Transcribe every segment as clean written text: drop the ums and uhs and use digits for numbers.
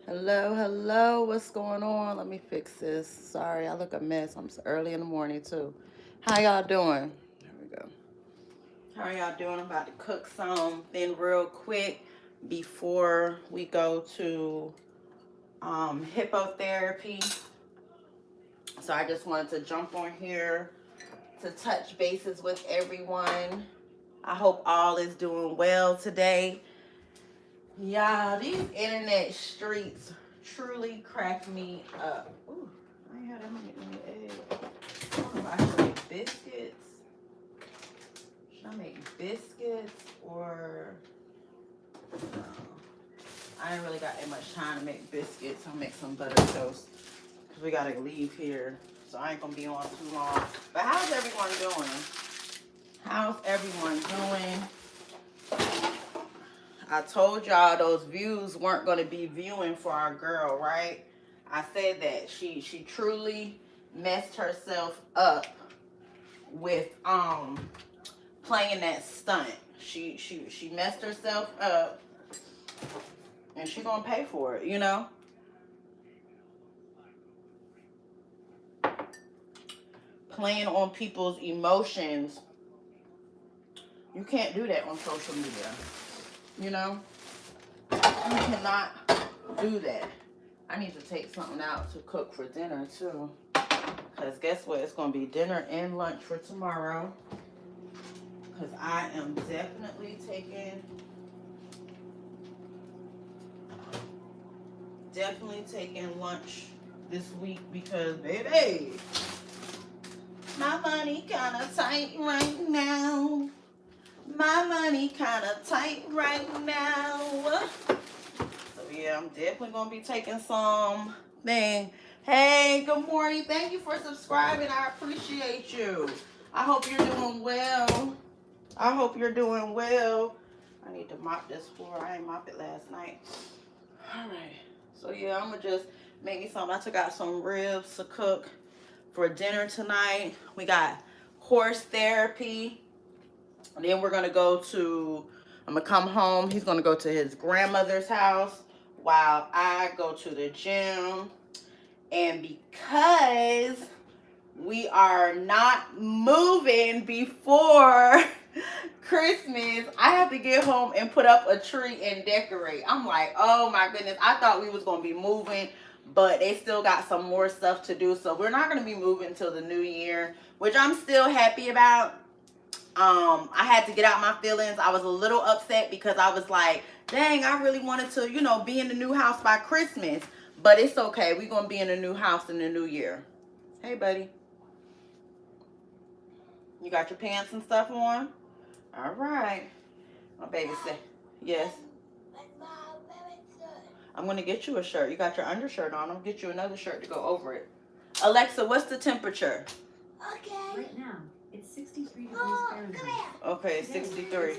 Hello, hello. What's going on? Let me fix this. Sorry, I look a mess. I'm so early in the morning too. How y'all doing? There we go. How are y'all doing? I'm about to cook something real quick before we go to hippotherapy. So I just wanted to jump on here to touch bases with everyone. I hope all is doing well today. Yeah, these internet streets truly crack me up. Ooh, I ain't had that many eggs. I don't know if I should make biscuits. Should I make biscuits or no? I ain't really got that much time to make biscuits. I'll make some butter toast because we gotta leave here. So I ain't gonna be on too long. But how's everyone doing? How's everyone doing? I told y'all those views weren't going to be viewing for our girl, right? I said that she truly messed herself up with playing that stunt. She messed herself up, and she gonna pay for it, you know. Playing on people's emotions, you can't do that on social media, you know. You cannot do that. I need to take something out to cook for dinner too. Because guess what? It's going to be dinner and lunch for tomorrow. Because I am definitely taking lunch this week. Because, baby, my money kind of tight right now. My money kind of tight right now. So, yeah, I'm definitely going to be taking some thing. Hey, good morning. Thank you for subscribing. I appreciate you. I hope you're doing well. I hope you're doing well. I need to mop this floor. I ain't mopped it last night. All right. So, yeah, I'm going to just make me something. I took out some ribs to cook for dinner tonight. We got horse therapy. And then we're going to go to, I'm going to come home. He's going to go to his grandmother's house while I go to the gym. And because we are not moving before Christmas, I have to get home and put up a tree and decorate. I'm like, oh my goodness. I thought we was going to be moving, but they still got some more stuff to do. So we're not going to be moving until the new year, which I'm still happy about. I had to get out my feelings. I was a little upset because I was like, dang, I really wanted to, you know, be in the new house by Christmas. But it's okay. We're going to be in a new house in the new year. Hey, buddy. You got your pants and stuff on? All right. My baby said, yes. I'm going to get you a shirt. You got your undershirt on. I'll get you another shirt to go over it. Alexa, what's the temperature? Okay. Right now, it's 63 degrees Fahrenheit. Okay, 63.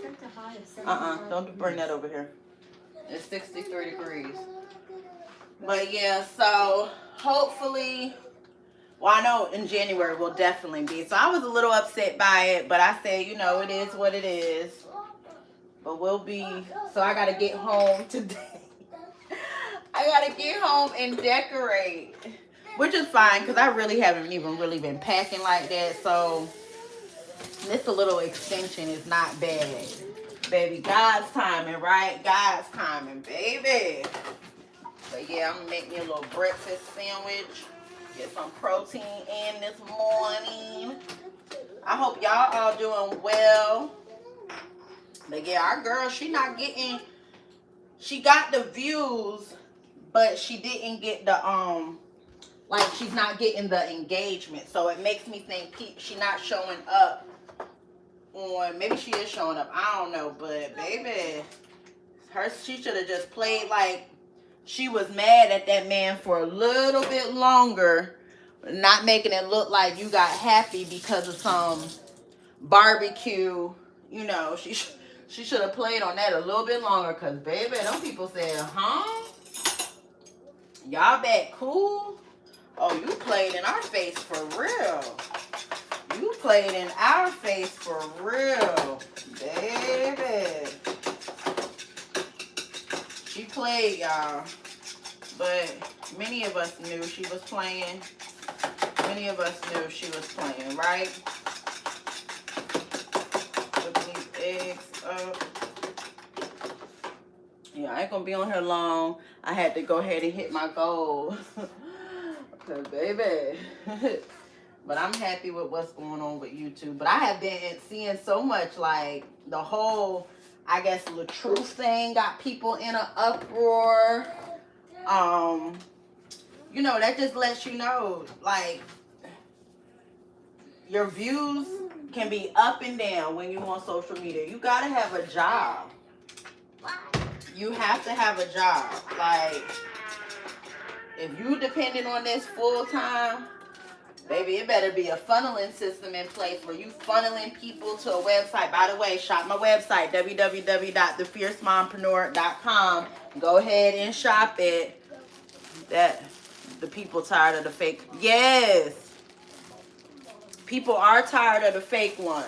Don't bring that over here. It's 63 degrees. But yeah, so hopefully, well, I know in January we'll definitely be. So I was a little upset by it, but I said, you know, it is what it is. But we'll be, so I got to get home today. I got to get home and decorate, which is fine because I really haven't even really been packing like that. So this a little extension is not bad. Baby, God's timing, right? God's timing, baby. But yeah, I'm gonna make me a little breakfast sandwich. Get some protein in this morning. I hope y'all all doing well. But yeah, our girl, she got the views, but she didn't get the, like she's not getting the engagement. So it makes me think she's not showing up on, maybe she is showing up. I don't know, but baby, she should have just played like she was mad at that man for a little bit longer, not making it look like you got happy because of some barbecue. You know, she should have played on that a little bit longer because, baby, them people said, huh? Y'all back cool? Oh, you played in our face for real. You played in our face for real, baby. She played, y'all. but many of us knew she was playing. Many of us knew she was playing, right? Put these eggs up. Yeah, I ain't gonna be on here long. I had to go ahead and hit my goal. Okay, baby. But I'm happy with what's going on with YouTube. But I have been seeing so much, like, the whole, I guess, the truth thing got people in an uproar. You know, that just lets you know, like, your views can be up and down when you're on social media. You gotta have a job. You have to have a job. Like, if you depending on this full time, baby, it better be a funneling system in place where you funneling people to a website. By the way, shop my website, www.thefiercemompreneur.com. Go ahead and shop it. That the people tired of the fake. Yes. People are tired of the fake one.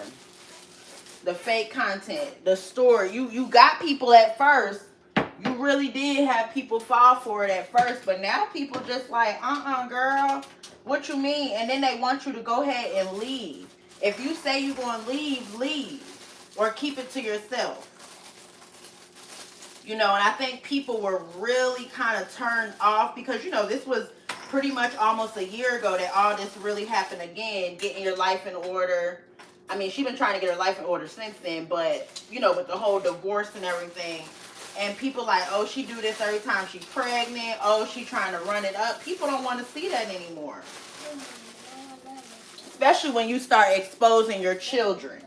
The fake content. The story. You got people at first. You really did have people fall for it at first, but now people just like, girl, what you mean? And then they want you to go ahead and leave. If you say you're going to leave, leave. Or keep it to yourself. You know, and I think people were really kind of turned off because, you know, this was pretty much almost a year ago that all this really happened again, getting your life in order. I mean, she's been trying to get her life in order since then, but, you know, with the whole divorce and everything. And people like, oh, she do this every time she's pregnant. Oh, she trying to run it up. People don't want to see that anymore. Especially when you start exposing your children.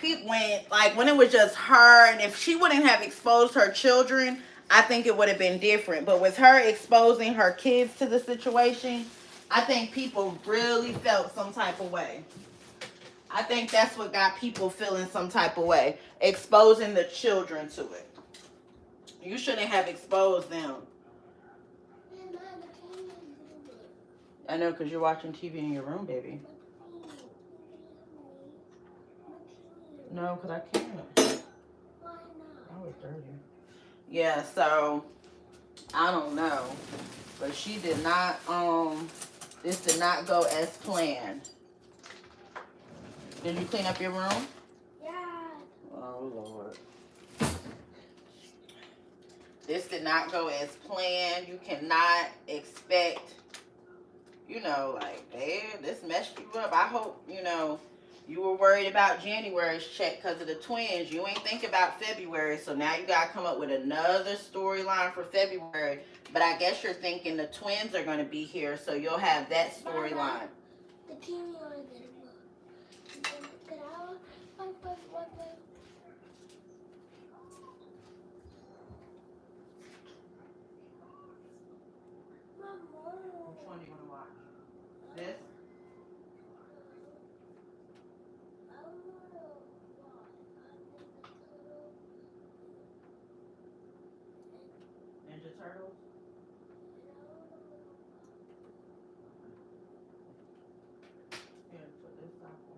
When it was just her, and if she wouldn't have exposed her children, I think it would have been different. But with her exposing her kids to the situation, I think people really felt some type of way. I think that's what got people feeling some type of way. Exposing the children to it. You shouldn't have exposed them. I know, because you're watching TV in your room, baby. No, because I can't. Why not? Oh, it's dirty. Yeah, so, I don't know. But she did not, this did not go as planned. Did you clean up your room? Yeah. Oh, Lord. This did not go as planned. You cannot expect, you know, like, damn, this messed you up. I hope, you know, you were worried about January's check because of the twins. You ain't think about February. So now you got to come up with another storyline for February. But I guess you're thinking the twins are going to be here, so you'll have that storyline. Which one do you want to watch? This? Ninja Turtles? Here, put this sock on.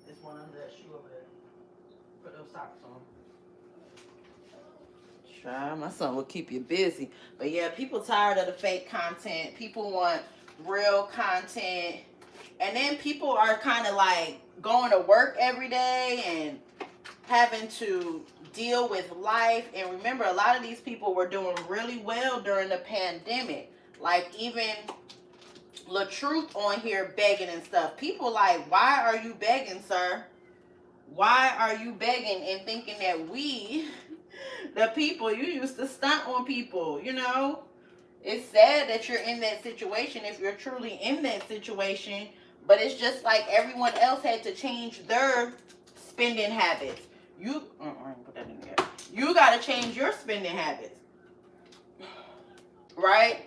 This one under that shoe over there. Put those socks on. Try. My son will keep you busy. But yeah, people tired of the fake content. People want real content. And then people are kind of like going to work every day and having to deal with life. And remember, a lot of these people were doing really well during the pandemic. Like even LaTruth on here begging and stuff. People like, why are you begging, sir? Why are you begging and thinking that we, the people, you used to stunt on people, you know? It's sad that you're in that situation if you're truly in that situation. But it's just like everyone else had to change their spending habits. You got to change your spending habits. Right?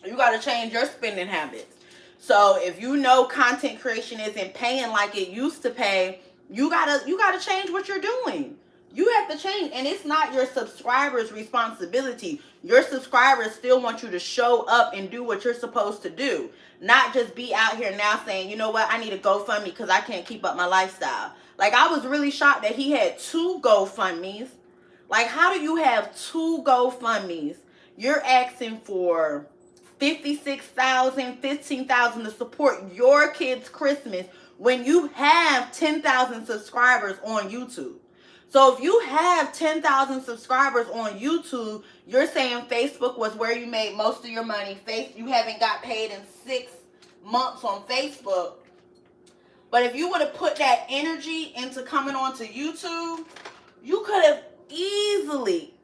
You got to change your spending habits. So if you know content creation isn't paying like it used to pay, you gotta change what you're doing. You have to change. And it's not your subscribers' responsibility. Your subscribers still want you to show up and do what you're supposed to do. Not just be out here now saying, you know what, I need a GoFundMe because I can't keep up my lifestyle. Like, I was really shocked that he had 2 GoFundMes. Like, how do you have 2 GoFundMes? You're asking for $56,000, $15,000 to support your kids' Christmas when you have 10,000 subscribers on YouTube. So if you have 10,000 subscribers on YouTube, you're saying Facebook was where you made most of your money. You haven't got paid in 6 months on Facebook. But if you would have put that energy into coming onto YouTube, you could have easily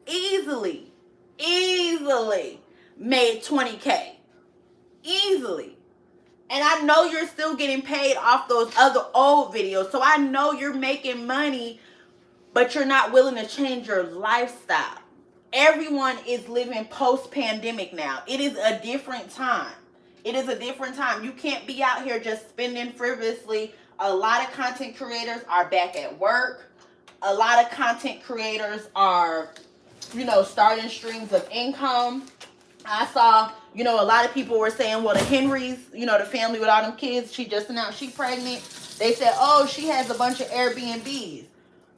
made 20K. Easily. And I know you're still getting paid off those other old videos. So I know you're making money, but you're not willing to change your lifestyle. Everyone is living post-pandemic now. It is a different time. It is a different time. You can't be out here just spending frivolously. A lot of content creators are back at work. A lot of content creators are, starting streams of income. I saw, a lot of people were saying, well, the Henrys, the family with all them kids, she just announced she's pregnant. They said, oh, she has a bunch of Airbnbs.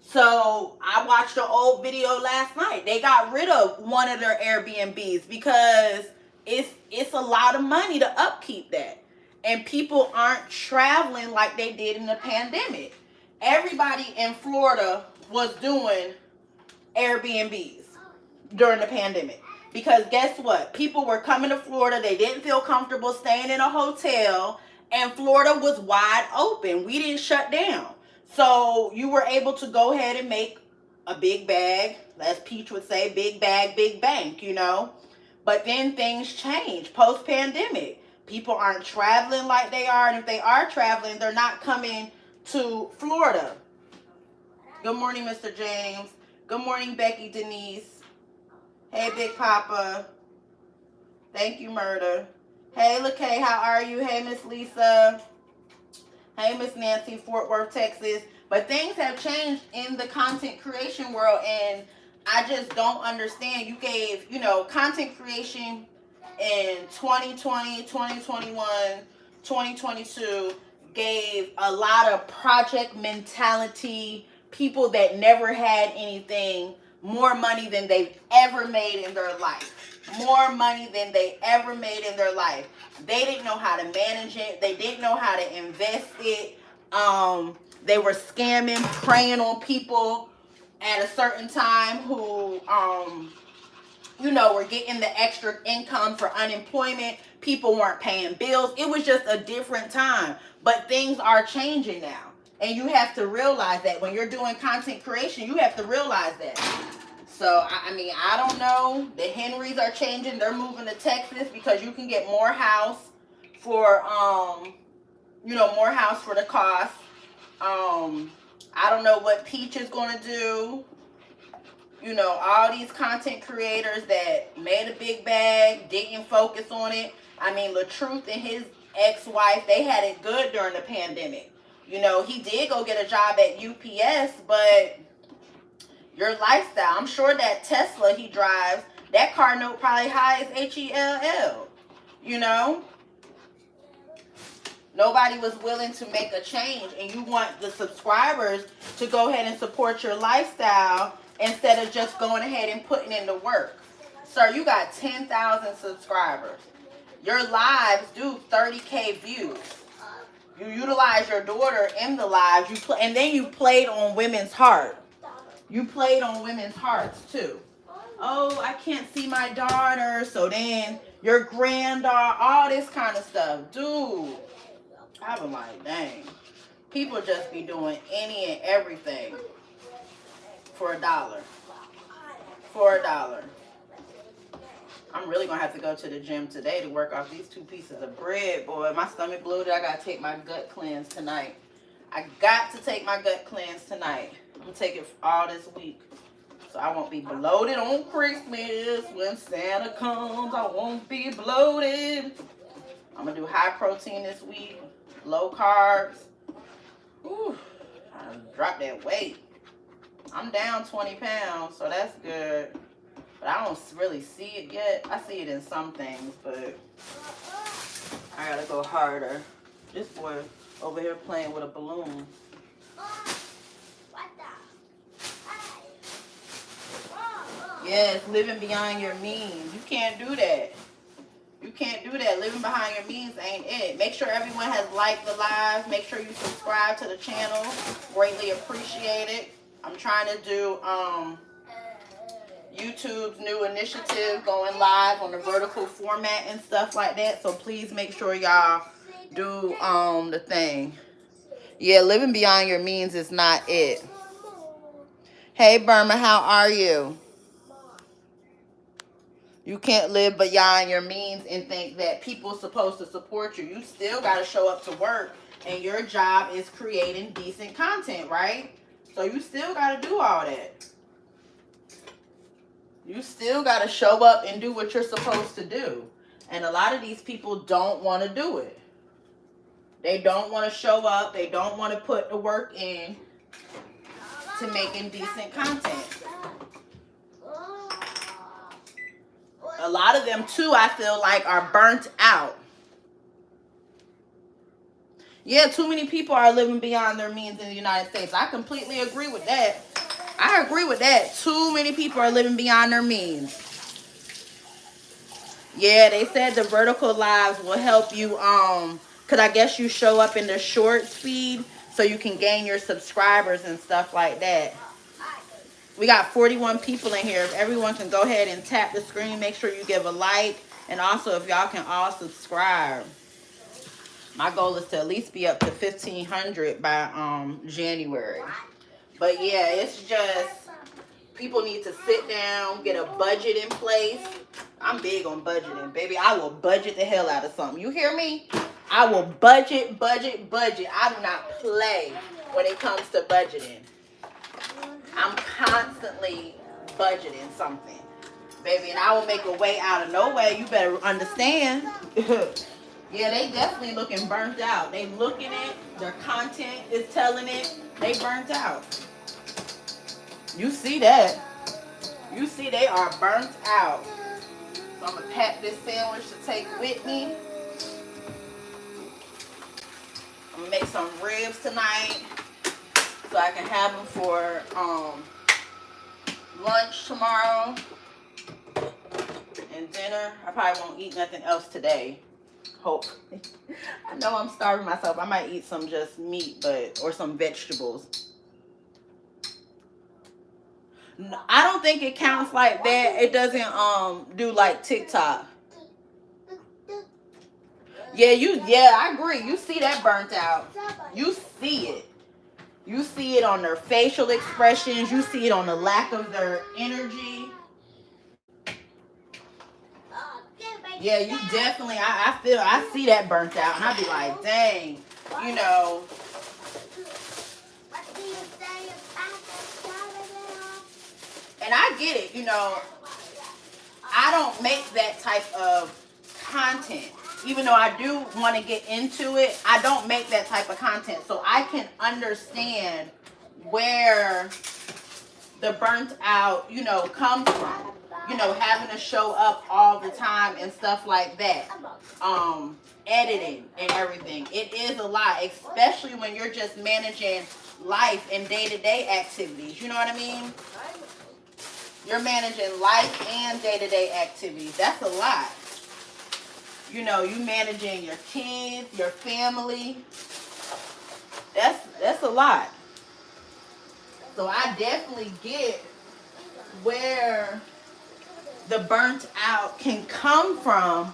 So I watched an old video last night. They got rid of one of their Airbnbs because it's a lot of money to upkeep that. And people aren't traveling like they did in the pandemic. Everybody in Florida was doing Airbnbs during the pandemic. Because guess what? People were coming to Florida. They didn't feel comfortable staying in a hotel. And Florida was wide open. We didn't shut down. So you were able to go ahead and make a big bag. As Peach would say, big bag, big bank, But then things changed post-pandemic. People aren't traveling like they are. And if they are traveling, they're not coming to Florida. Good morning, Mr. James. Good morning, Becky Denise. Hey, Big Papa. Thank you, Murder. Hey, LaKay, how are you? Hey, Miss Lisa. Hey, Miss Nancy, Fort Worth, Texas. But things have changed in the content creation world, and I just don't understand. You gave, content creation in 2020, 2021, 2022, gave a lot of project mentality, people that never had anything, more money than they've ever made in their life. More money than they ever made in their life. They didn't know how to manage it. They didn't know how to invest it. They were scamming, preying on people at a certain time who, were getting the extra income for unemployment. People weren't paying bills. It was just a different time. But things are changing now. And you have to realize that when you're doing content creation, you have to realize that. So, I don't know. The Henrys are changing. They're moving to Texas because you can get more house for, more house for the cost. I don't know what Peach is going to do. All these content creators that made a big bag, didn't focus on it. LaTruth and his ex-wife, they had it good during the pandemic. He did go get a job at UPS, but your lifestyle, I'm sure that Tesla he drives, that car note probably high as HELL. Nobody was willing to make a change, and you want the subscribers to go ahead and support your lifestyle instead of just going ahead and putting in the work. Sir, you got 10,000 subscribers. Your lives do 30K views. You utilize your daughter in the lives, and then you played on women's heart. You played on women's hearts too. Oh, I can't see my daughter, so then your granddaughter, all this kind of stuff. Dude, I was like, dang. People just be doing any and everything for $1. For $1. I'm really going to have to go to the gym today to work off these 2 pieces of bread. Boy, my stomach bloated. I got to take my gut cleanse tonight. I got to take my gut cleanse tonight. I'm going to take it all this week. So I won't be bloated on Christmas. When Santa comes, I won't be bloated. I'm going to do high protein this week. Low carbs. Ooh, I dropped that weight. I'm down 20 pounds, so that's good. But I don't really see it yet. I see it in some things, but I gotta go harder. This boy over here playing with a balloon. Yes, living beyond your means. You can't do that. You can't do that. Living behind your means ain't it. Make sure everyone has liked the live. Make sure you subscribe to the channel. Greatly appreciate it. I'm trying to do YouTube's new initiative going live on the vertical format and stuff like that. So please make sure y'all do the thing. Yeah, living beyond your means is not it. Hey Burma, how are you? You can't live beyond your means and think that people are supposed to support you. You still got to show up to work, and your job is creating decent content, right? So you still got to do all that. You still got to show up and do what you're supposed to do. And a lot of these people don't want to do it. They don't want to show up. They don't want to put the work in to making decent content. A lot of them, too, I feel like, are burnt out. Yeah, too many people are living beyond their means in the United States. I completely agree with that. I agree with that. Too many people are living beyond their means. Yeah, they said the vertical lives will help you, because I guess you show up in the short feed so you can gain your subscribers and stuff like that. We got 41 people in here. If everyone can go ahead and tap the screen, make sure you give a like. And also, if y'all can all subscribe. My goal is to at least be up to 1,500 by January. But yeah, it's just people need to sit down, get a budget in place. I'm big on budgeting, baby. I will budget the hell out of something. You hear me? I will budget. I do not play when it comes to budgeting. I'm constantly budgeting something, baby, and I will make a way out of no way. You better understand. Yeah, they definitely looking burnt out. They looking it. Their content is telling it. They burnt out. You see that. You see they are burnt out. So I'm going to pack this sandwich to take with me. I'm going to make some ribs tonight so I can have them for lunch tomorrow and dinner. I probably won't eat nothing else today. Hope. I know I'm starving myself. I might eat some just meat, or some vegetables. No, I don't think it counts like that. It doesn't do like TikTok. Yeah, I agree. You see that burnt out. You see it. You see it on their facial expressions. You see it on the lack of their energy. Yeah, you definitely, I see that burnt out. And I be like, dang, you know. And I get it, you know. I don't make that type of content. Even though I do want to get into it, I don't make that type of content. So I can understand where the burnt out, you know, comes from. You know, having to show up all the time and stuff like that. Editing and everything. It is a lot, especially when you're just managing life and day-to-day activities. You know what I mean? You're managing life and day-to-day activities. That's a lot. You know, you managing your kids, your family. That's a lot. So I definitely get where the burnt out can come from,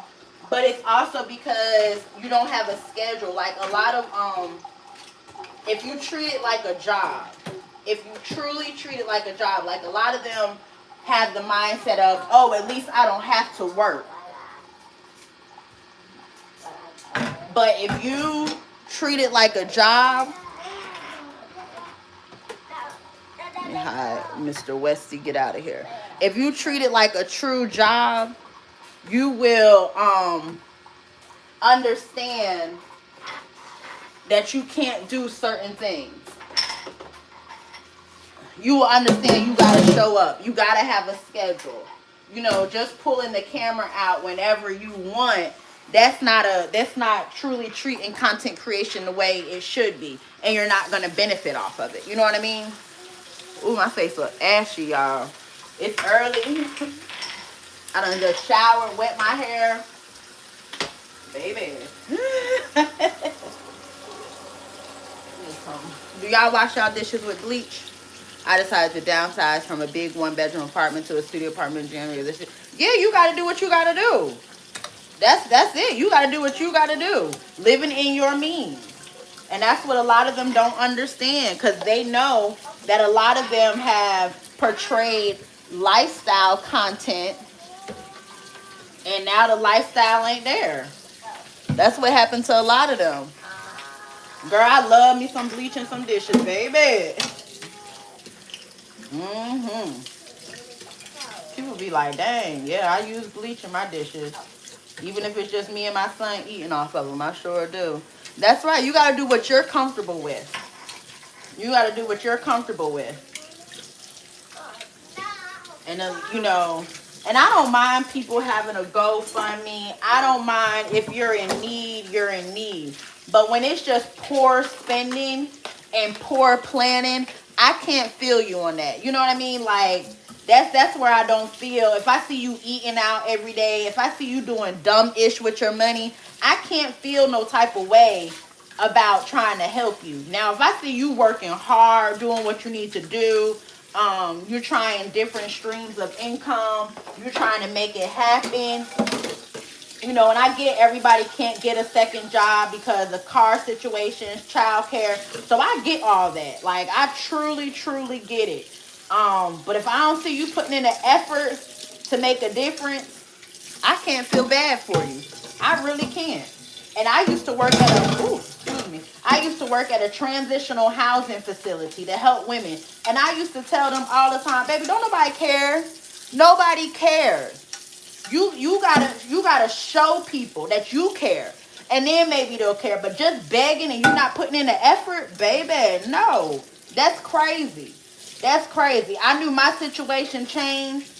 but it's also because you don't have a schedule. Like a lot of if you treat it like a job, if you truly treat it like a job, like a lot of them have the mindset of, oh, at least I don't have to work. But if you treat it like a job, hi, Mr. Westy, get out of here. If you treat it like a true job, you will understand that you can't do certain things. You will understand you got to show up. You got to have a schedule. You know, just pulling the camera out whenever you want, that's not truly treating content creation the way it should be. And you're not going to benefit off of it. You know what I mean? Ooh, my face look ashy, y'all. It's early. I done just showered, wet my hair. Baby. Do y'all wash y'all dishes with bleach? I decided to downsize from a big one-bedroom apartment to a studio apartment in January this year. Yeah, you got to do what you got to do. That's it. You got to do what you got to do. Living in your means. And that's what a lot of them don't understand, because they know that a lot of them have portrayed lifestyle content, and now the lifestyle ain't there. That's what happened to a lot of them. Girl, I love me some bleach and some dishes, baby. People be like, dang, yeah, I use bleach in my dishes. Even if it's just me and my son eating off of them, I sure do. That's right. You got to do what you're comfortable with. You got to do what you're comfortable with. And, you know, and I don't mind people having a GoFundMe. I don't mind if you're in need, you're in need. But when it's just poor spending and poor planning, I can't feel you on that. You know what I mean? Like, that's where I don't feel. If I see you eating out every day, if I see you doing dumb-ish with your money, I can't feel no type of way about trying to help you. Now, if I see you working hard, doing what you need to do, you're trying different streams of income, you're trying to make it happen, you know, and I get everybody can't get a second job because of car situations, childcare. So I get all that. Like, I truly, truly get it. But if I don't see you putting in the effort to make a difference, I can't feel bad for you. I really can't. And I used to work at I used to work at a transitional housing facility to help women. And I used to tell them all the time, baby, don't nobody care. Nobody cares. You gotta show people that you care, and then maybe they'll care. But just begging and you not putting in the effort, baby, no, that's crazy. That's crazy. I knew my situation changed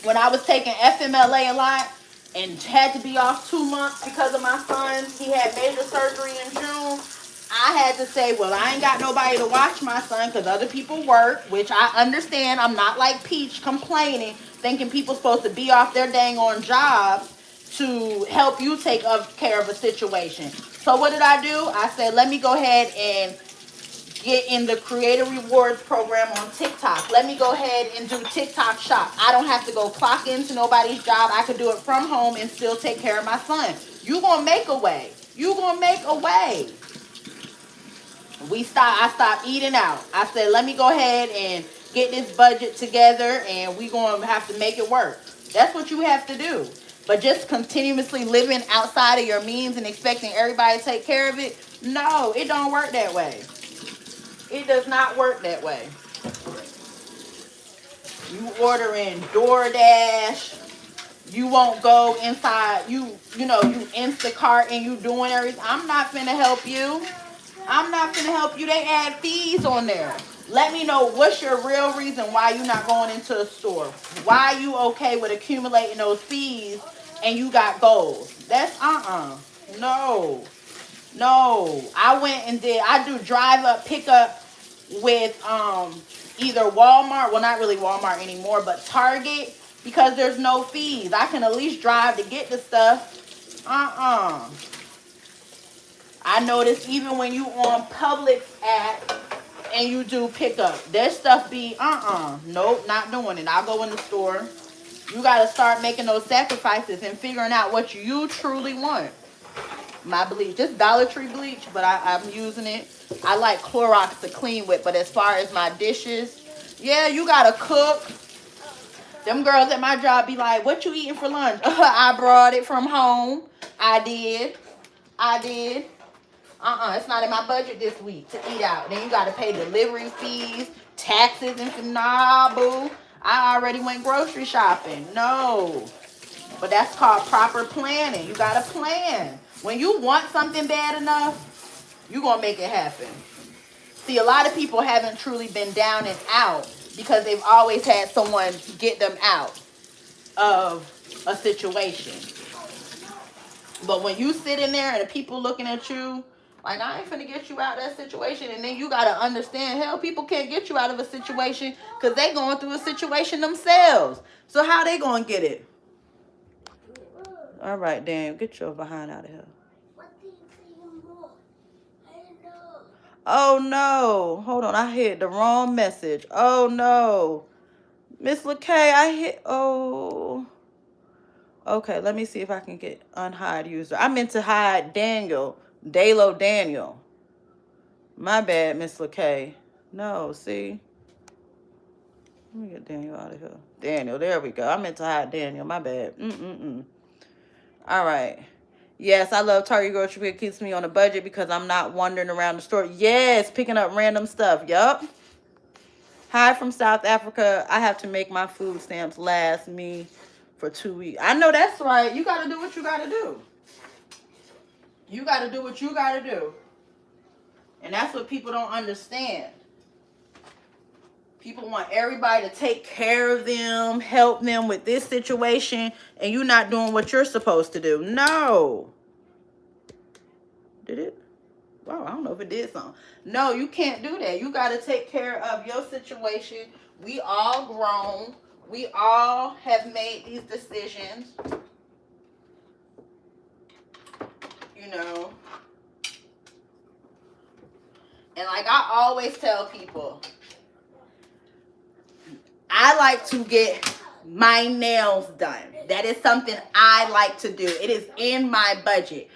when I was taking FMLA a lot and had to be off 2 months because of my son. He had major surgery in June. I had to say, well, I ain't got nobody to watch my son because other people work, which I understand. I'm not like Peach complaining, thinking people supposed to be off their dang on job to help you take care of a situation. So what did I do? I said, let me go ahead and get in the Creator Rewards program on TikTok. Let me go ahead and do TikTok shop. I don't have to go clock into nobody's job. I could do it from home and still take care of my son. You gonna make a way. You gonna make a way. I stopped eating out. I said, let me go ahead and get this budget together, and we gonna have to make it work. That's what you have to do. But just continuously living outside of your means and expecting everybody to take care of it, no, it don't work that way. It does not work that way. You ordering DoorDash, you won't go inside, you Instacart and you doing everything. I'm not finna help you. I'm not finna help you. They add fees on there. Let me know what's your real reason why you're not going into a store. Why you okay with accumulating those fees and you got goals? That's no. I do drive up, pick up with either Walmart, well, not really Walmart anymore, but Target, because there's no fees. I can at least drive to get the stuff. I notice even when you on Publix app and you do pickup, their stuff be nope, not doing it. I'll go in the store. You got to start making those sacrifices and figuring out what you truly want. My bleach, just Dollar Tree bleach, but I'm using it. I like Clorox to clean with, but as far as my dishes, yeah, you gotta cook. Them girls at my job be like, what you eating for lunch? I brought it from home. I did. It's not in my budget this week to eat out. Then you gotta pay delivery fees, taxes, and nah, boo. I already went grocery shopping. No. But that's called proper planning. You gotta plan. When you want something bad enough, you're going to make it happen. See, a lot of people haven't truly been down and out because they've always had someone get them out of a situation. But when you sit in there and the people looking at you Like, I ain't finna get you out of that situation. And then you gotta understand, hell, people can't get you out of a situation because they going through a situation themselves. So how they gonna get it? All right, damn, get your behind out of here. Oh no, hold on, I hit the wrong message. Oh no, Miss LaKay, I hit, oh. Okay, let me see if I can get unhide user. I meant to hide Daniel, Dalo Daniel. My bad, Miss LaKay. No, see? Let me get Daniel out of here. Daniel, there we go. I meant to hide Daniel. My bad. All right. Yes, I love Target Grocery. It keeps me on a budget because I'm not wandering around the store. Yes, picking up random stuff. Yup. Hi from South Africa. I have to make my food stamps last me for 2 weeks. I know that's right. You got to do what you got to do. You got to do what you got to do. And that's what people don't understand. People want everybody to take care of them, help them with this situation, and you're not doing what you're supposed to do. No. Did it? Wow, I don't know if it did something. No, you can't do that. You got to take care of your situation. We all grown. We all have made these decisions. You know. And like I always tell people, I like to get my nails done. That is something I like to do. It is in my budget.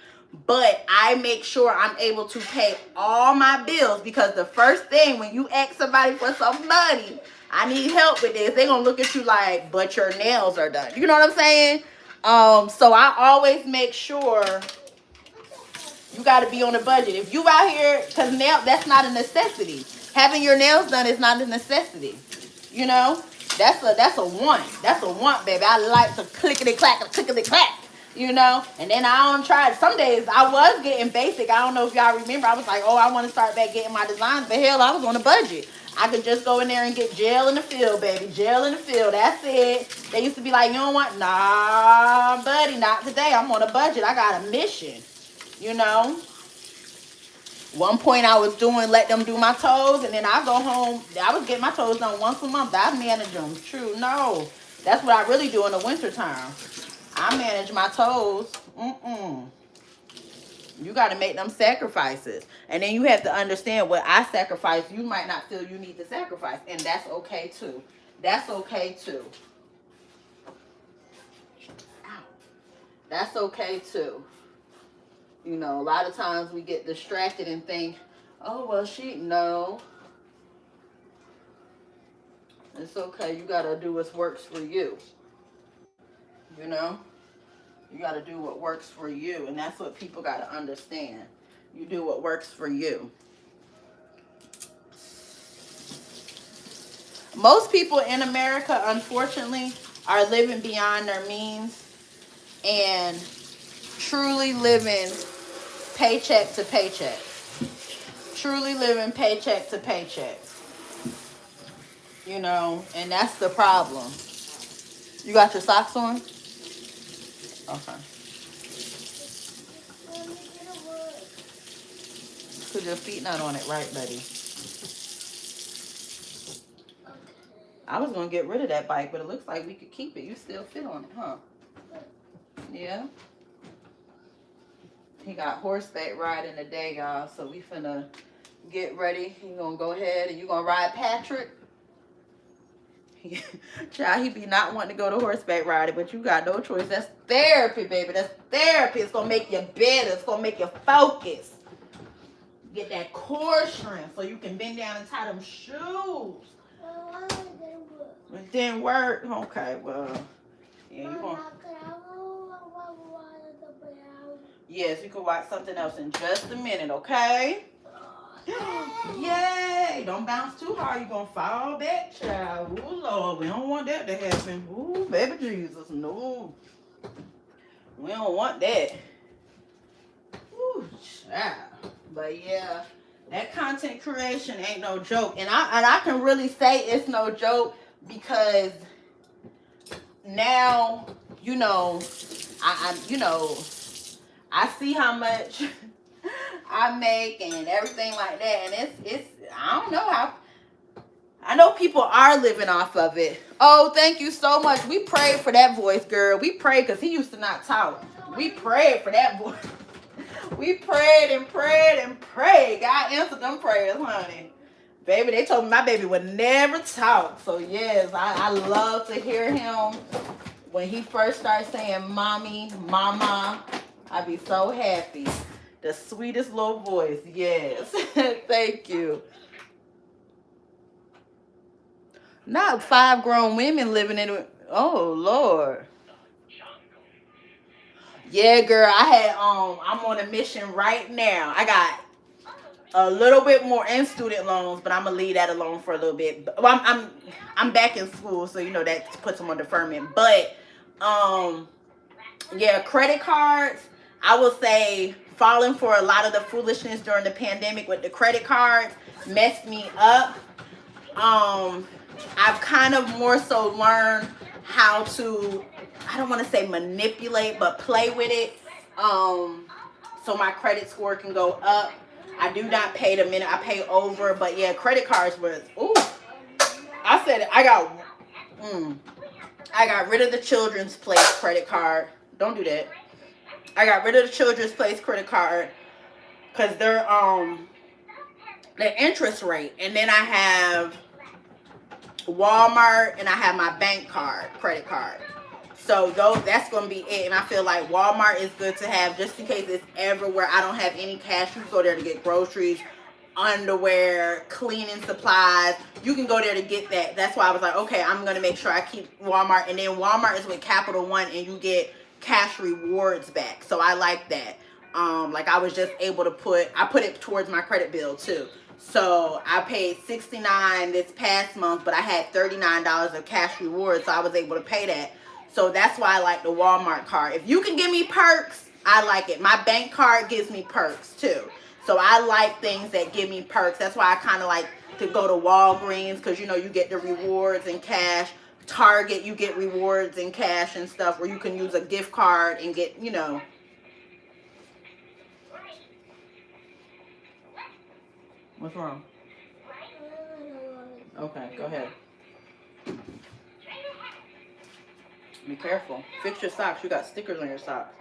But I make sure I'm able to pay all my bills because the first thing when you ask somebody for some money, I need help with this, they're going to look at you like, but your nails are done. You know what I'm saying? So I always make sure you got to be on a budget. If you out here, because nail, that's not a necessity. Having your nails done is not a necessity. You know, that's a want. That's a want, baby. I like to clickety-clack, clickety-clack, you know. And then I don't try it. Some days I was getting basic. I don't know if y'all remember. I was like, oh, I want to start back getting my designs. But hell, I was on a budget. I could just go in there and get gel in the field, baby. Gel in the field. That's it. They used to be like, you don't want? Nah, buddy, not today. I'm on a budget. I got a mission, you know. One point I was let them do my toes, and then I go home. I was getting my toes done once a month. I manage them. True, no. That's what I really do in the wintertime. I manage my toes. You got to make them sacrifices. And then you have to understand what I sacrifice, you might not feel you need to sacrifice. And that's okay, too. That's okay, too. Ow. That's okay, too. You know, a lot of times we get distracted and think, oh, well, no. It's okay. You got to do what works for you. You know? You got to do what works for you. And that's what people got to understand. You do what works for you. Most people in America, unfortunately, are living beyond their means and truly living paycheck to paycheck. Truly living paycheck to paycheck. You know, and that's the problem. You got your socks on? Okay. Because your feet not on it right, buddy. I was going to get rid of that bike, but it looks like we could keep it. You still fit on it, huh? Yeah. He got horseback riding today, y'all. So we finna get ready. You gonna go ahead and you gonna ride Patrick? Child, he be not wanting to go to horseback riding, but you got no choice. That's therapy, baby. That's therapy. It's gonna make you better. It's gonna make you focus. Get that core strength so you can bend down and tie them shoes. It didn't work. Okay, well, yeah, you gonna. Yes, you can watch something else in just a minute, okay? Yay! Don't bounce too hard. You're going to fall back, child. Ooh, Lord, we don't want that to happen. Ooh, baby Jesus, no. We don't want that. Ooh, child. But, yeah, that content creation ain't no joke. And I can really say it's no joke because now, you know, I see how much I make and everything like that. And it's I don't know how. I know people are living off of it. Oh, thank you so much. We prayed for that voice, girl. We prayed because he used to not talk. We prayed for that voice. We prayed and prayed and prayed. God answered them prayers, honey. Baby, they told me my baby would never talk. So, yes, I love to hear him. When he first started saying mommy, mama, I'd be so happy. The sweetest little voice. Yes. Thank you. Not 5 grown women living in it. Oh, Lord. Yeah, girl, I'm on a mission right now. I got a little bit more in student loans, but I'm gonna leave that alone for a little bit. Well, I'm back in school, so you know that puts them on deferment. But yeah, credit cards. I will say falling for a lot of the foolishness during the pandemic with the credit cards messed me up. I've kind of more so learned how to, I don't want to say manipulate, but play with it. So my credit score can go up. I do not pay the minute I pay over, but yeah, credit cards was, ooh, I said it, I got rid of the Children's Place credit card. Don't do that. I got rid of the Children's Place credit card because they're, the interest rate. And then I have Walmart and I have my bank card, credit card. So that's going to be it. And I feel like Walmart is good to have just in case it's everywhere. I don't have any cash. You can go there to get groceries, underwear, cleaning supplies. You can go there to get that. That's why I was like, okay, I'm going to make sure I keep Walmart. And then Walmart is with Capital One and you get cash rewards back. So I like that. Like I was just able to I put it towards my credit bill too. So I paid $69 this past month, but I had $39 of cash rewards. So I was able to pay that. So that's why I like the Walmart card. If you can give me perks, I like it. My bank card gives me perks too. So I like things that give me perks. That's why I kind of like to go to Walgreens because, you know, you get the rewards in cash. Target, you get rewards in cash and stuff where you can use a gift card and get, you know. What's wrong? Okay, go ahead. Be careful. Fix your socks. You got stickers on your socks.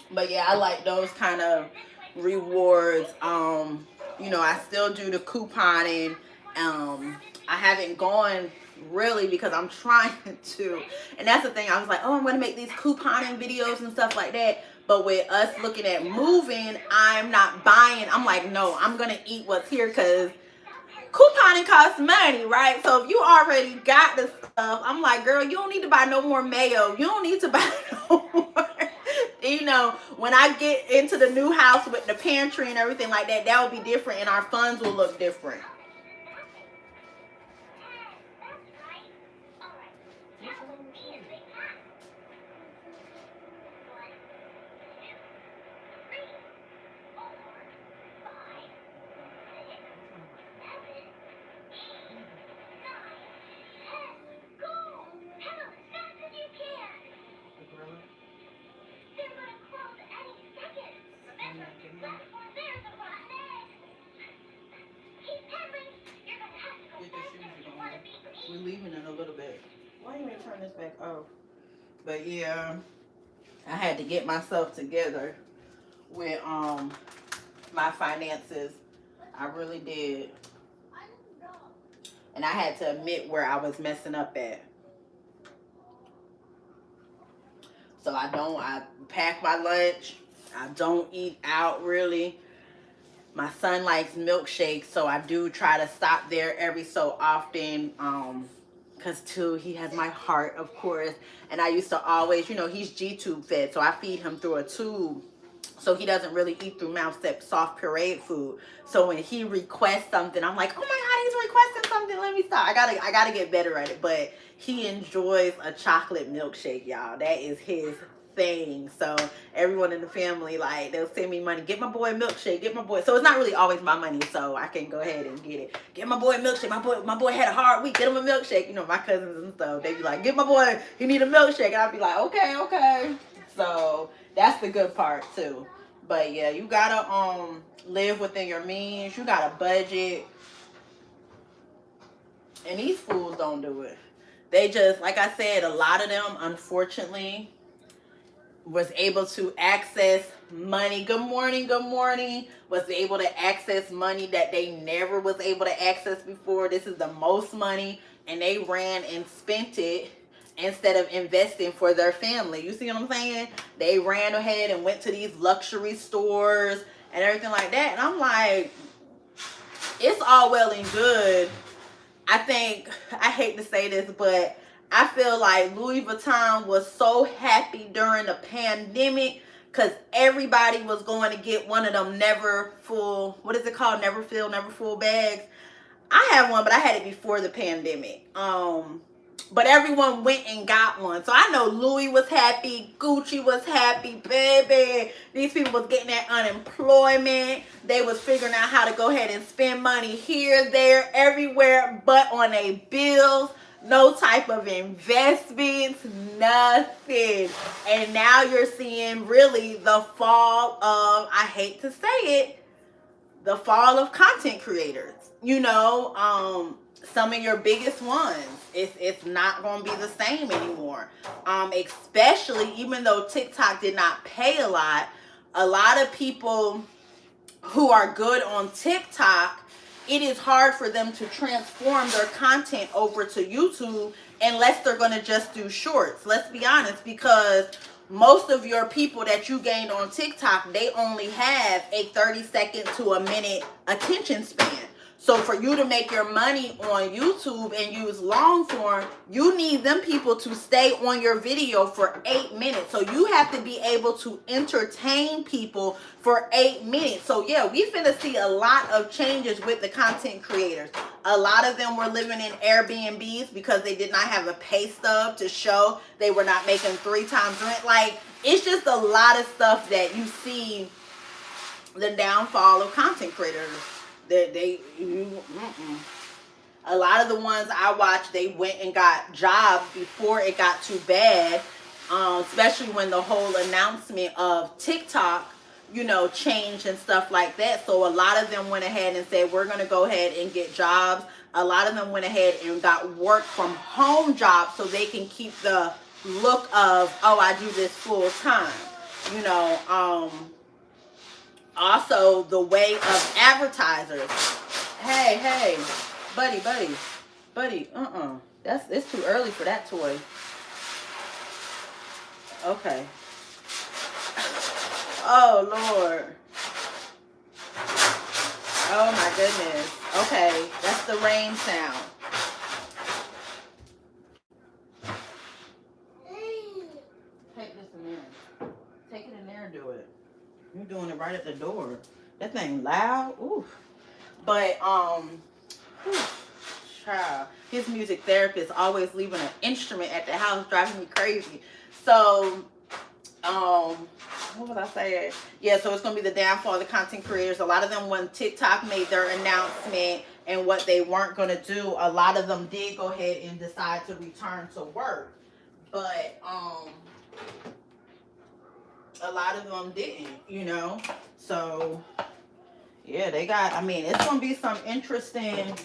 But yeah, I like those kind of rewards. You know, I still do the couponing. I haven't gone really because I'm trying to. And that's the thing. I was like, oh, I'm going to make these couponing videos and stuff like that. But with us looking at moving, I'm not buying. I'm like, no, I'm going to eat what's here because couponing costs money, right? So if you already got the stuff, I'm like, girl, you don't need to buy no more mayo. You don't need to buy no more. You know, when I get into the new house with the pantry and everything like that, that will be different and our funds will look different. We're leaving in a little bit. Why you ain't turn this back off? But yeah, I had to get myself together with my finances. I really did. And I had to admit where I was messing up at. So I pack my lunch. I don't eat out really. My son likes milkshakes, so I do try to stop there every so often. Because too, he has my heart, of course. And I used to always, you know, he's G-tube fed, so I feed him through a tube. So he doesn't really eat through mouth except soft pureed food. So when he requests something, I'm like, oh my God, he's requesting something. Let me stop. I gotta get better at it. But he enjoys a chocolate milkshake, y'all. That is his thing. So everyone in the family, like, they'll send me money. Get my boy a milkshake. Get my boy. So it's not really always my money, so I can go ahead and get it. Get my boy a milkshake. My boy had a hard week. Get him a milkshake. You know, my cousins and stuff. They be like, get my boy. He need a milkshake. And I'll be like, okay. So that's the good part too. But yeah, you gotta live within your means. You gotta budget. And these fools don't do it. They just, like I said, a lot of them, unfortunately, was able to access money. Good morning, good morning. Was able to access money that they never was able to access before. This is the most money, and they ran and spent it instead of investing for their family. You see what I'm saying? They ran ahead and went to these luxury stores and everything like that. And I'm like, it's all well and good. I think, I hate to say this, but I feel like Louis Vuitton was so happy during the pandemic because everybody was going to get one of them never full, what is it called? Never fill, never full bags. I had one, but I had it before the pandemic. But everyone went and got one. So I know Louis was happy. Gucci was happy, baby. These people was getting that unemployment. They was figuring out how to go ahead and spend money here, there, everywhere, but on their bills. No type of investments, nothing. And now you're seeing really the fall of, I hate to say it, the fall of content creators. You know, some of your biggest ones, it's not going to be the same anymore. Especially, even though TikTok did not pay a lot of people who are good on TikTok, it is hard for them to transform their content over to YouTube unless they're going to just do shorts. Let's be honest, because most of your people that you gained on TikTok, they only have a 30-second to a minute attention span. So for you to make your money on YouTube and use long form, you need them people to stay on your video for 8 minutes. So you have to be able to entertain people for 8 minutes. So yeah, we finna see a lot of changes with the content creators. A lot of them were living in Airbnbs because they did not have a pay stub to show they were not making 3 times rent. Like, it's just a lot of stuff that you see the downfall of content creators. A lot of the ones I watched, they went and got jobs before it got too bad, especially when the whole announcement of TikTok, you know, changed and stuff like that. So a lot of them went ahead and said, we're going to go ahead and get jobs. A lot of them went ahead and got work from home jobs so they can keep the look of, oh, I do this full time, you know. Also, the way of advertisers. Hey, buddy. It's too early for that toy. Okay. Oh, Lord. Oh, my goodness. Okay, that's the rain sound. Take this in there. Take it in there and do it. You're doing it right at the door. That thing loud. Oof. But, child, his music therapist always leaving an instrument at the house, driving me crazy. So, what was I saying? Yeah, so it's going to be the downfall of the content creators. A lot of them, when TikTok made their announcement and what they weren't going to do, a lot of them did go ahead and decide to return to work. But, a lot of them didn't, you know. So, yeah, they got, I mean, it's going to be some interesting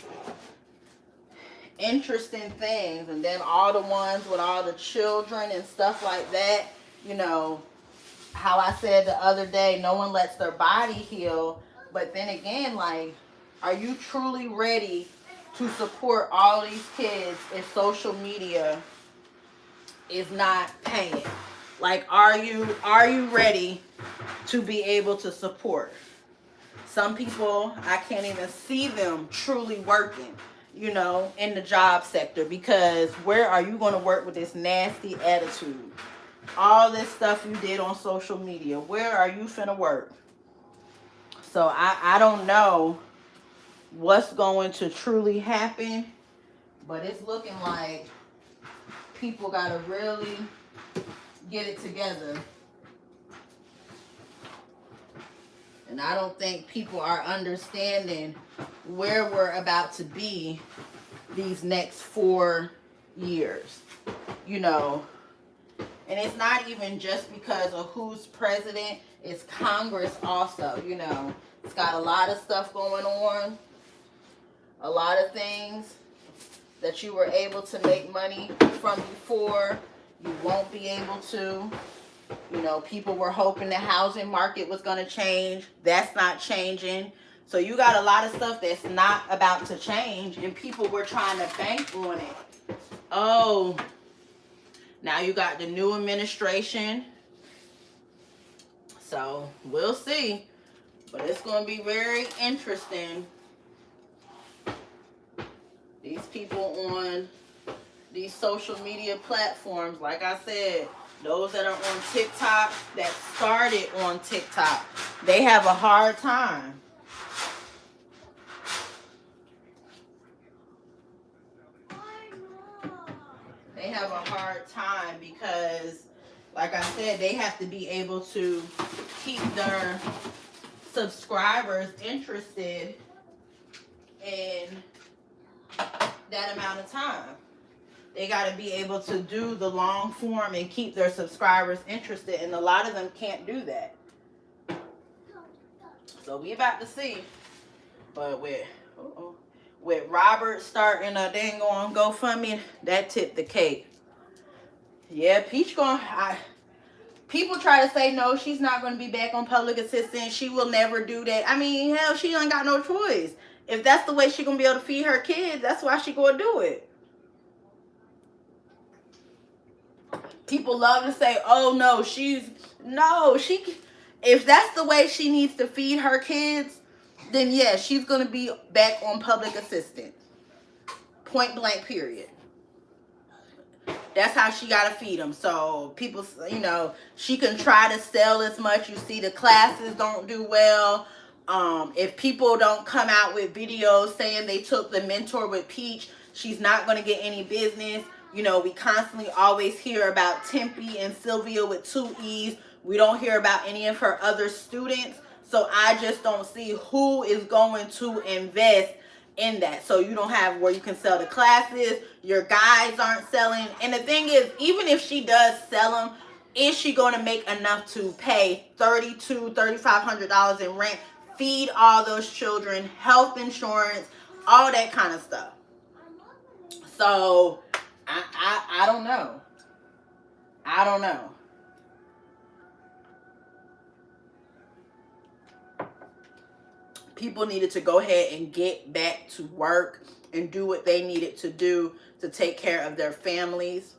things. And then all the ones with all the children and stuff like that, you know, how I said the other day, no one lets their body heal. But then again, like, are you truly ready to support all these kids if social media is not paying? Like, are you ready to be able to support? Some people, I can't even see them truly working, you know, in the job sector, because where are you going to work with this nasty attitude? All this stuff you did on social media, where are you finna work? So I don't know what's going to truly happen, but it's looking like people got to really get it together. And I don't think people are understanding where we're about to be these next 4 years. You know, And it's not even just because of who's president. It's Congress also, you know. It's got a lot of stuff going on. A lot of things that you were able to make money from before, you won't be able to. You know, people were hoping the housing market was going to change. That's not changing. So you got a lot of stuff that's not about to change, and people were trying to bank on it. Oh, now you got the new administration. So we'll see. But it's going to be very interesting. These people on these social media platforms, like I said, those that are on TikTok, that started on TikTok, they have a hard time. They have a hard time because, like I said, they have to be able to keep their subscribers interested in that amount of time. They got to be able to do the long form and keep their subscribers interested, and a lot of them can't do that. So we about to see. But with Robert starting a dang on GoFundMe, that tipped the cake. Yeah, Peach people try to say no, she's not going to be back on public assistance. She will never do that. I mean, hell, she ain't got no choice. If that's the way she going to be able to feed her kids, that's why she going to do it. People love to say, oh, no, if that's the way she needs to feed her kids, then yeah, she's going to be back on public assistance. Point blank, period. That's how she got to feed them. So people, you know, she can try to sell as much. You see the classes don't do well. If people don't come out with videos saying they took the mentor with Peach, she's not going to get any business. You know, we constantly always hear about Tempe and Sylvia with 2 E's. We don't hear about any of her other students. So I just don't see who is going to invest in that. So you don't have where you can sell the classes. Your guys aren't selling. And the thing is, even if she does sell them, is she going to make enough to pay $3,200, $3,500 in rent, feed all those children, health insurance, all that kind of stuff? So I don't know. I don't know. People needed to go ahead and get back to work and do what they needed to do to take care of their families.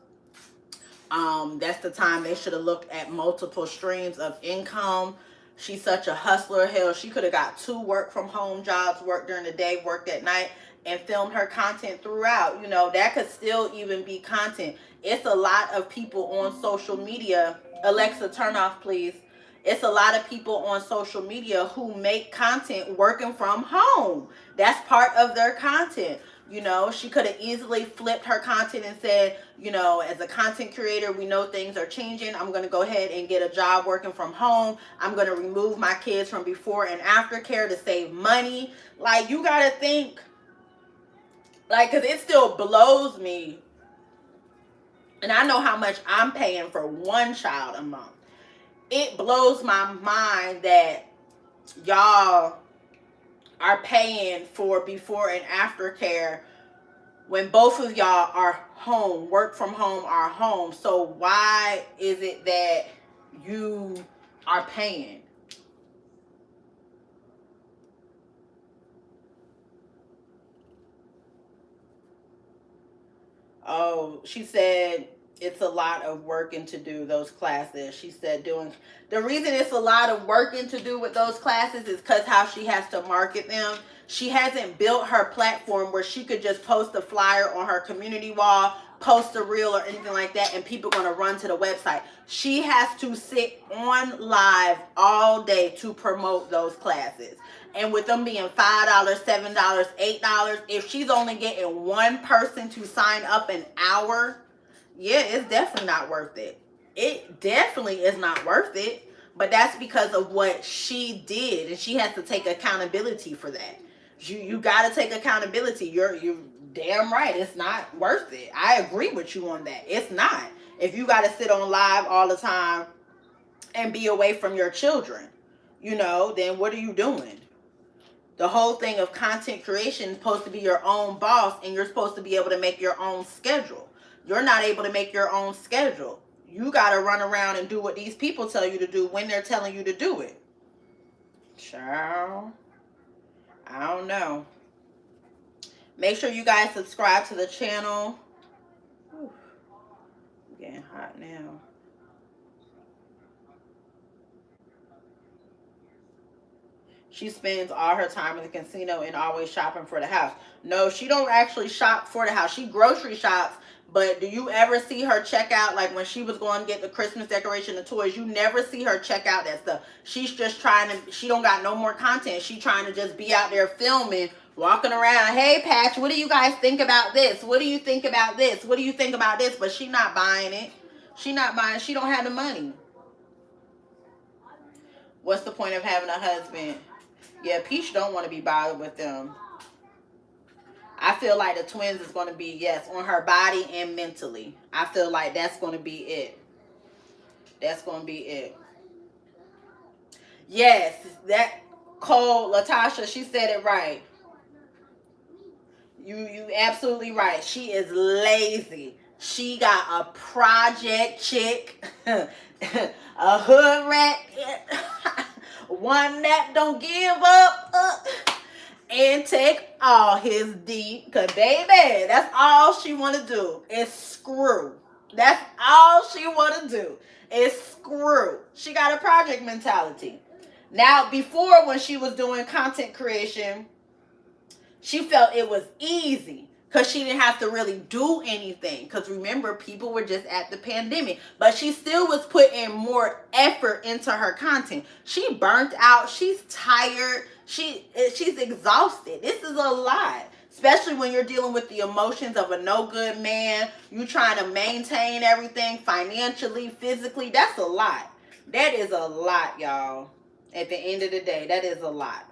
That's the time they should have looked at multiple streams of income. She's such a hustler. Hell, she could have got 2 work from home jobs, worked during the day, worked at night, and filmed her content throughout. You know, that could still even be content. It's a lot of people on social media. Alexa, turn off, please. It's a lot of people on social media who make content working from home. That's part of their content. You know, she could have easily flipped her content and said, you know, as a content creator, we know things are changing. I'm going to go ahead and get a job working from home. I'm going to remove my kids from before and after care to save money. Like, you got to think, like, because it still blows me. And I know how much I'm paying for one child a month. It blows my mind that y'all are paying for before and after care when both of y'all are home, work from home, are home. So why is it that you are paying? Oh, she said it's a lot of working to do those classes. She said the reason it's a lot of working to do with those classes is because how she has to market them. She hasn't built her platform where she could just post a flyer on her community wall, post a reel or anything like that, and people are going to run to the website. She has to sit on live all day to promote those classes. And with them being $5, $7, $8, if she's only getting one person to sign up an hour, yeah, it's definitely not worth it. It definitely is not worth it. But that's because of what she did. And she has to take accountability for that. You got to take accountability. You're damn right. It's not worth it. I agree with you on that. It's not. If you got to sit on live all the time and be away from your children, you know, then what are you doing? The whole thing of content creation is supposed to be your own boss, and you're supposed to be able to make your own schedule. You're not able to make your own schedule. You got to run around and do what these people tell you to do when they're telling you to do it. Child, I don't know. Make sure you guys subscribe to the channel. Whew, getting hot now. She spends all her time in the casino and always shopping for the house. No, she don't actually shop for the house. She grocery shops. But do you ever see her check out, like when she was going to get the Christmas decoration, the toys? You never see her check out that stuff. She's just trying to, she don't got no more content. She trying to just be out there filming, walking around. Hey, Patch, what do you guys think about this? What do you think about this? What do you think about this? But she not buying it. She not buying. She don't have the money. What's the point of having a husband? Yeah, Peach don't want to be bothered with them. I feel like the twins is going to be, yes, on her body and mentally. I feel like that's going to be it. That's going to be it. Yes, that Cole, Latasha, she said it right. You absolutely right. She is lazy. She got a project chick, a hood rat, one that don't give up. And take all his D. Because, baby, that's all she want to do is screw. That's all she want to do is screw. She got a project mentality. Now, before when she was doing content creation, she felt it was easy. Because she didn't have to really do anything. Because remember, people were just at the pandemic. But she still was putting more effort into her content. She burnt out. She's tired. She's exhausted. This is a lot. Especially when you're dealing with the emotions of a no good man. You trying to maintain everything financially, physically. That's a lot. That is a lot, y'all. At the end of the day, that is a lot.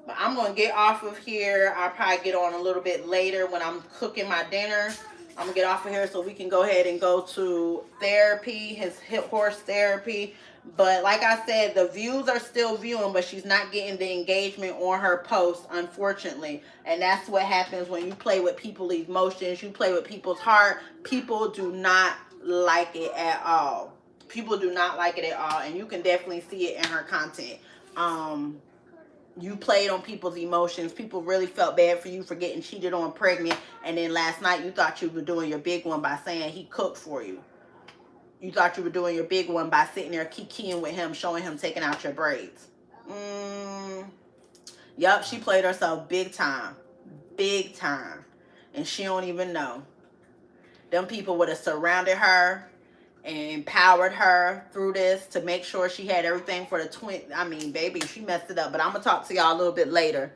But I'm going to get off of here. I'll probably get on a little bit later when I'm cooking my dinner. I'm going to get off of here so we can go ahead and go to therapy, his hip horse therapy. But like I said, the views are still viewing, but she's not getting the engagement on her posts, unfortunately. And that's what happens when you play with people's emotions. You play with people's heart. People do not like it at all. People do not like it at all. And you can definitely see it in her content. You played on people's emotions. People really felt bad for you for getting cheated on pregnant. And then last night you thought you were doing your big one by saying he cooked for you. You thought you were doing your big one by sitting there kikiing with him, showing him taking out your braids. Yup, she played herself big time. Big time. And she don't even know. Them people would have surrounded her and empowered her through this to make sure she had everything for the twin. I mean, baby, she messed it up. But I'm going to talk to y'all a little bit later.